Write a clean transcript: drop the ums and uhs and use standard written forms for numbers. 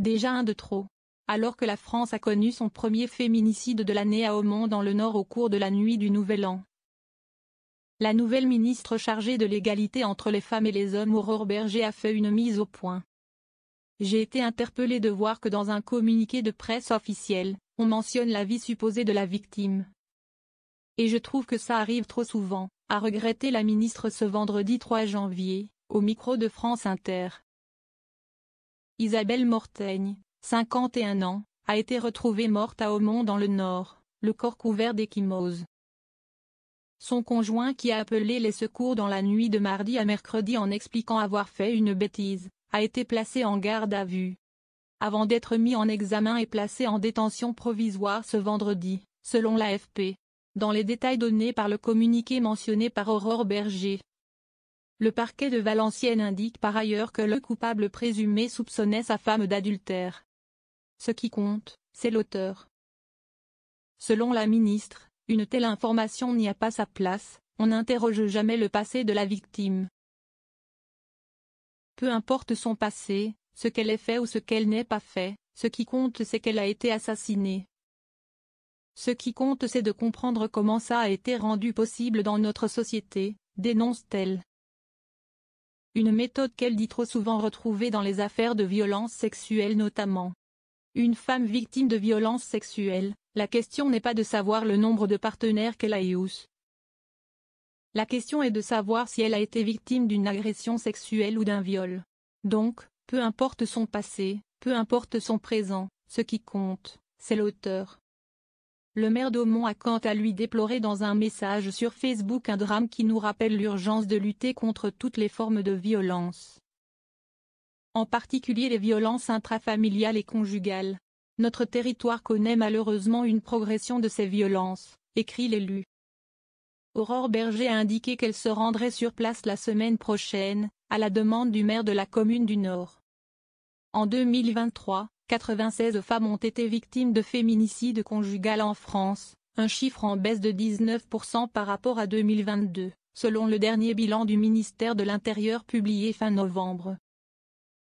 Déjà un de trop. Alors que la France a connu son premier féminicide de l'année à Aumont dans le Nord au cours de la nuit du Nouvel An. La nouvelle ministre chargée de l'égalité entre les femmes et les hommes, Aurore Bergé, a fait une mise au point. J'ai été interpellée de voir que dans un communiqué de presse officiel, on mentionne la vie supposée de la victime. Et je trouve que ça arrive trop souvent, a regretté la ministre ce vendredi 3 janvier, au micro de France Inter. Isabelle Mortaigne, 51 ans, a été retrouvée morte à Aumont dans le Nord, le corps couvert d'ecchymoses. Son conjoint, qui a appelé les secours dans la nuit de mardi à mercredi en expliquant avoir fait une bêtise, a été placé en garde à vue, avant d'être mis en examen et placé en détention provisoire ce vendredi, selon l'AFP. Dans les détails donnés par le communiqué mentionné par Aurore Bergé. Le parquet de Valenciennes indique par ailleurs que le coupable présumé soupçonnait sa femme d'adultère. Ce qui compte, c'est l'auteur. Selon la ministre, une telle information n'y a pas sa place, on n'interroge jamais le passé de la victime. Peu importe son passé, ce qu'elle ait fait ou ce qu'elle n'ait pas fait, ce qui compte c'est qu'elle a été assassinée. Ce qui compte c'est de comprendre comment ça a été rendu possible dans notre société, dénonce-t-elle. Une méthode qu'elle dit trop souvent retrouver dans les affaires de violences sexuelles notamment. Une femme victime de violences sexuelles, la question n'est pas de savoir le nombre de partenaires qu'elle a eu. La question est de savoir si elle a été victime d'une agression sexuelle ou d'un viol. Donc, peu importe son passé, peu importe son présent, ce qui compte, c'est l'auteur. Le maire d'Aumont a quant à lui déploré dans un message sur Facebook un drame qui nous rappelle l'urgence de lutter contre toutes les formes de violence. En particulier les violences intrafamiliales et conjugales. Notre territoire connaît malheureusement une progression de ces violences, écrit l'élu. Aurore Bergé a indiqué qu'elle se rendrait sur place la semaine prochaine, à la demande du maire de la commune du Nord. En 2023, 96 femmes ont été victimes de féminicide conjugal en France, un chiffre en baisse de 19% par rapport à 2022, selon le dernier bilan du ministère de l'Intérieur publié fin novembre.